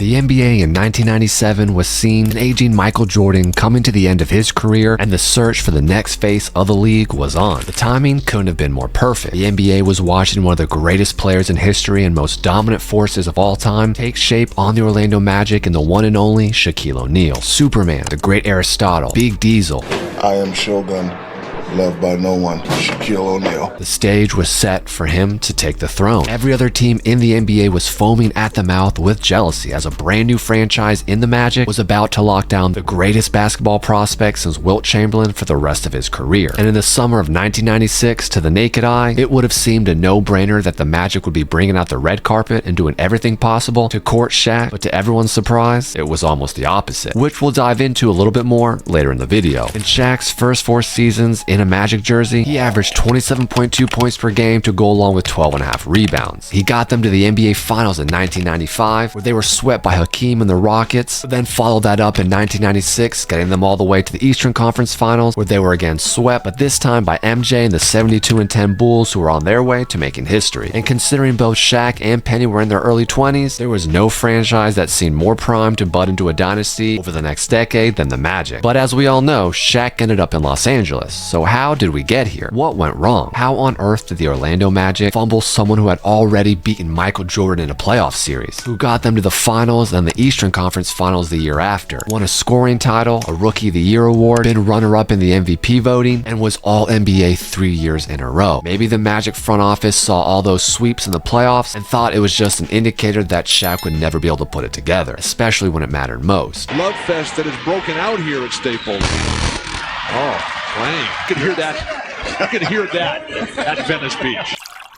The NBA in 1997 was seeing an aging Michael Jordan coming to the end of his career, and the search for the next face of the league was on. The timing couldn't have been more perfect. The NBA was watching one of the greatest players in history and most dominant forces of all time take shape on the Orlando Magic in the one and only Shaquille O'Neal. Superman, the great Aristotle, Big Diesel. I am Shogun, loved by no one, Shaquille O'Neal. The stage was set for him to take the throne. Every other team in the NBA was foaming at the mouth with jealousy as a brand new franchise in the Magic was about to lock down the greatest basketball prospect since Wilt Chamberlain for the rest of his career. And in the summer of 1996, to the naked eye, it would have seemed a no-brainer that the Magic would be bringing out the red carpet and doing everything possible to court Shaq, but to everyone's surprise, it was almost the opposite, which we'll dive into a little bit more later in the video. In Shaq's first 4 seasons in a Magic jersey, he averaged 27.2 points per game to go along with 12.5 rebounds. He got them to the NBA Finals in 1995, where they were swept by Hakeem and the Rockets, but then followed that up in 1996, getting them all the way to the Eastern Conference Finals, where they were again swept, but this time by MJ and the 72-10 Bulls, who were on their way to making history. And considering both Shaq and Penny were in their early 20s, there was no franchise that seemed more primed to bud into a dynasty over the next decade than the Magic. But as we all know, Shaq ended up in Los Angeles, so how did we get here? What went wrong? How on earth did the Orlando Magic fumble someone who had already beaten Michael Jordan in a playoff series, who got them to the finals and the Eastern Conference Finals the year after, won a scoring title, a Rookie of the Year award, been runner-up in the MVP voting, and was All-NBA 3 years in a row? Maybe the Magic front office saw all those sweeps in the playoffs and thought it was just an indicator that Shaq would never be able to put it together, especially when it mattered most. Love fest that has broken out here at Staples. Oh. Playing. You can hear that. You can hear that at Venice Beach.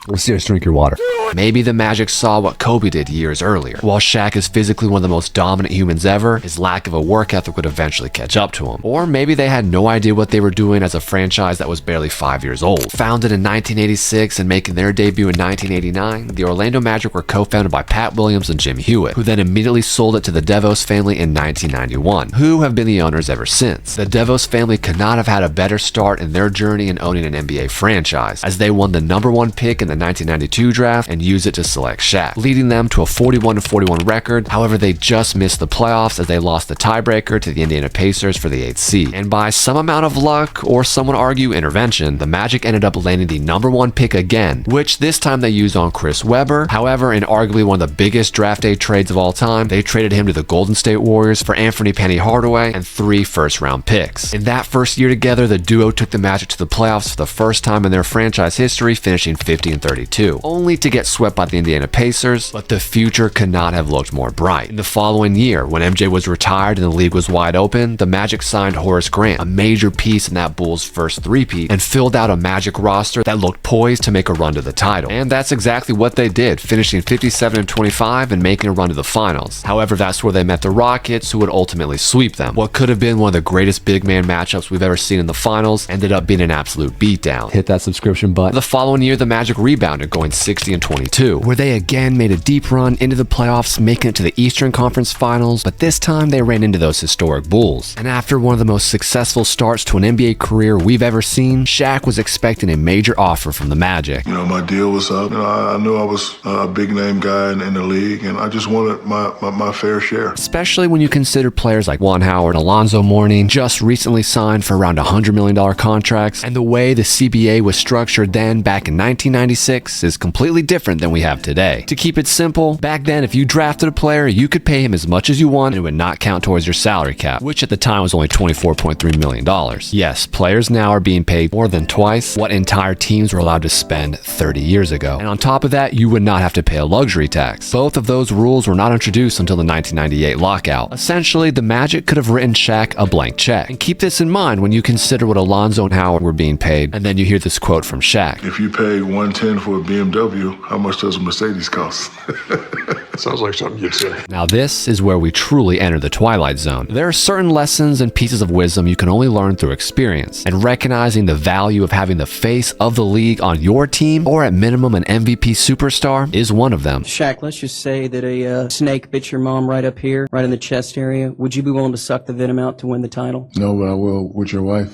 Let's just drink your water. Maybe the Magic saw what Kobe did years earlier. While Shaq is physically one of the most dominant humans ever, his lack of a work ethic would eventually catch up to him. Or maybe they had no idea what they were doing as a franchise that was barely 5 years old. Founded in 1986 and making their debut in 1989, the Orlando Magic were co-founded by Pat Williams and Jim Hewitt, who then immediately sold it to the DeVos family in 1991, who have been the owners ever since. The DeVos family could not have had a better start in their journey in owning an NBA franchise, as they won the #1 pick in the 1992 draft and used it to select Shaq, leading them to a 41-41 record. However, they just missed the playoffs as they lost the tiebreaker to the Indiana Pacers for the 8th seed. And by some amount of luck, or some would argue intervention, the Magic ended up landing the #1 pick again, which this time they used on Chris Webber. However, in arguably one of the biggest draft day trades of all time, they traded him to the Golden State Warriors for Anthony Penny Hardaway and 3 first-round picks. In that first year together, the duo took the Magic to the playoffs for the first time in their franchise history, finishing 50-32. Only to get swept by the Indiana Pacers, but the future could not have looked more bright. In the following year, when MJ was retired and the league was wide open, the Magic signed Horace Grant, a major piece in that Bulls' first three-peat, and filled out a Magic roster that looked poised to make a run to the title. And that's exactly what they did, finishing 57-25 and making a run to the finals. However, that's where they met the Rockets, who would ultimately sweep them. What could have been one of the greatest big man matchups we've ever seen in the finals ended up being an absolute beatdown. Hit that subscription button. The following year, the Magic rebounded, going 60-22, where they again made a deep run into the playoffs, making it to the Eastern Conference Finals, but this time they ran into those historic Bulls. And after one of the most successful starts to an NBA career we've ever seen, Shaq was expecting a major offer from the Magic. You know, my deal was up. You know, I knew I was a big name guy in the league, and I just wanted my fair share. Especially when you consider players like Juan Howard and Alonzo Mourning just recently signed for around $100 million contracts, and the way the CBA was structured then back in 1996 is completely different than we have today. To keep it simple, back then if you drafted a player, you could pay him as much as you want and it would not count towards your salary cap, which at the time was only $24.3 million. Yes, players now are being paid more than twice what entire teams were allowed to spend 30 years ago. And on top of that, you would not have to pay a luxury tax. Both of those rules were not introduced until the 1998 lockout. Essentially, the Magic could have written Shaq a blank check. And keep this in mind when you consider what Alonzo and Howard were being paid, and then you hear this quote from Shaq. If you paid $110 for a BMW, how much does a Mercedes cost? Sounds like something you'd say. Now this is where we truly enter the twilight zone. There are certain lessons and pieces of wisdom you can only learn through experience, and recognizing the value of having the face of the league on your team, or at minimum an MVP superstar, is one of them. Shaq, let's just say that a snake bit your mom right up here, right in the chest area. Would you be willing to suck the venom out to win the title? No, but I will with your wife.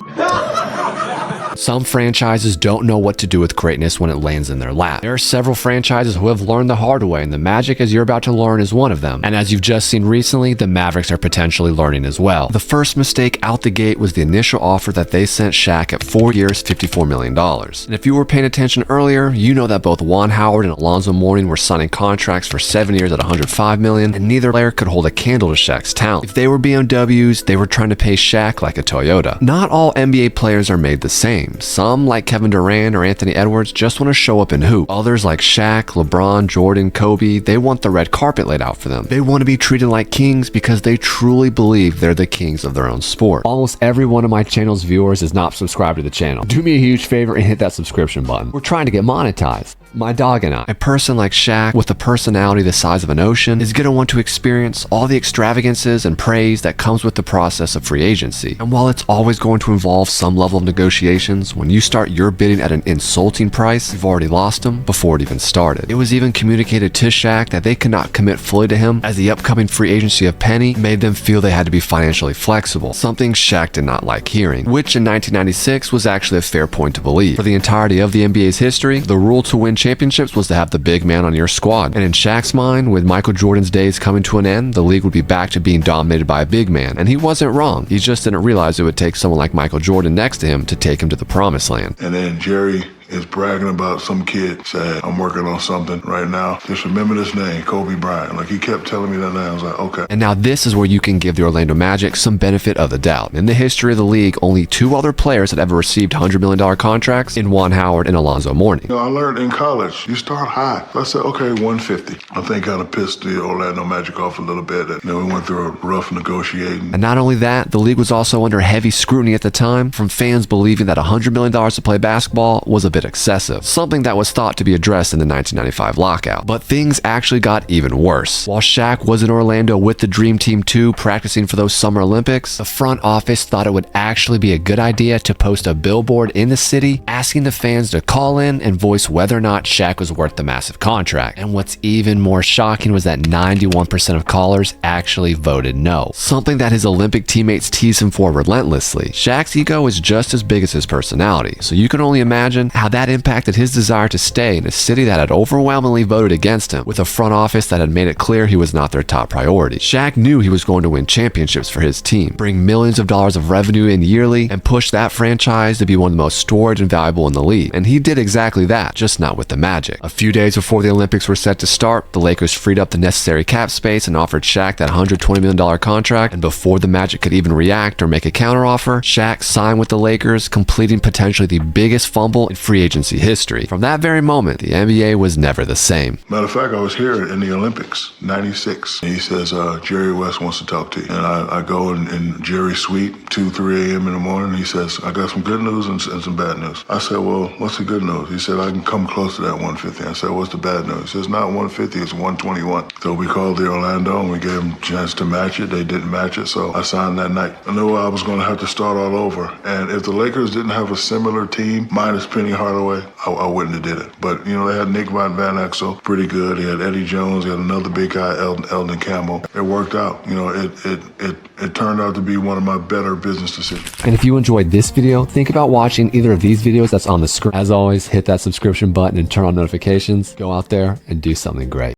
Some franchises don't know what to do with greatness when it lands in their lap. There are several franchises who have learned the hard way, and the Magic, as you're about to learn, is one of them. And as you've just seen recently, the Mavericks are potentially learning as well. The first mistake out the gate was the initial offer that they sent Shaq at 4 years, $54 million. And if you were paying attention earlier, you know that both Juan Howard and Alonzo Mourning were signing contracts for 7 years at $105 million, and neither player could hold a candle to Shaq's talent. If they were BMWs, they were trying to pay Shaq like a Toyota. Not all NBA players are made the same. Some, like Kevin Durant or Anthony Edwards, just want to show up and hoop. Others, like Shaq, LeBron, Jordan, Kobe, they want the red carpet laid out for them. They want to be treated like kings because they truly believe they're the kings of their own sport. Almost every one of my channel's viewers is not subscribed to the channel. Do me a huge favor and hit that subscription button. We're trying to get monetized. My dog and I. A person like Shaq, with a personality the size of an ocean, is going to want to experience all the extravagances and praise that comes with the process of free agency. And while it's always going to involve some level of negotiations, when you start your bidding at an insulting price, you've already lost him before it even started. It was even communicated to Shaq that they could not commit fully to him, as the upcoming free agency of Penny made them feel they had to be financially flexible, something Shaq did not like hearing, which in 1996 was actually a fair point to believe. For the entirety of the NBA's history, the rule to win championships was to have the big man on your squad. And in Shaq's mind, with Michael Jordan's days coming to an end, the league would be back to being dominated by a big man. And he wasn't wrong. He just didn't realize it would take someone like Michael Jordan next to him to take him to the promised land. And then Jerry is bragging about some kid said, I'm working on something right now. Just remember this name, Kobe Bryant. Like, he kept telling me that name. I was like, okay. And now this is where you can give the Orlando Magic some benefit of the doubt. In the history of the league, only 2 other players had ever received $100 million contracts in Juan Howard and Alonzo Mourning. You know, I learned in college, you start high. So I said, okay, 150. I think kind of pissed the Orlando Magic off a little bit. You know, we went through a rough negotiating. And not only that, the league was also under heavy scrutiny at the time from fans believing that $100 million to play basketball was a bit excessive. Something that was thought to be addressed in the 1995 lockout. But things actually got even worse. While Shaq was in Orlando with the Dream Team 2 practicing for those Summer Olympics, the front office thought it would actually be a good idea to post a billboard in the city asking the fans to call in and voice whether or not Shaq was worth the massive contract. And what's even more shocking was that 91% of callers actually voted no. Something that his Olympic teammates teased him for relentlessly. Shaq's ego is just as big as his personality, so you can only imagine how that impacted his desire to stay in a city that had overwhelmingly voted against him, with a front office that had made it clear he was not their top priority. Shaq knew he was going to win championships for his team, bring millions of dollars of revenue in yearly, and push that franchise to be one of the most storied and valuable in the league. And he did exactly that, just not with the Magic. A few days before the Olympics were set to start, the Lakers freed up the necessary cap space and offered Shaq that $120 million contract, and before the Magic could even react or make a counteroffer, Shaq signed with the Lakers, completing potentially the biggest fumble in free agency history. From that very moment, the NBA was never the same. Matter of fact, I was here in the Olympics, 96. And he says, Jerry West wants to talk to you. And I go in Jerry's suite, 2, 3 a.m. in the morning. He says, I got some good news and some bad news. I said, well, what's the good news? He said, I can come close to that 150. I said, what's the bad news? He says, not 150, it's 121. So we called the Orlando and we gave him a chance to match it. They didn't match it, so I signed that night. I knew I was going to have to start all over. And if the Lakers didn't have a similar team, minus Penny Hardaway, I wouldn't have did it. But, you know, they had Nick Van Exel, pretty good. They had Eddie Jones. They had another big guy, Eldon Campbell. It worked out. You know, it turned out to be one of my better business decisions. And if you enjoyed this video, think about watching either of these videos that's on the screen. As always, hit that subscription button and turn on notifications. Go out there and do something great.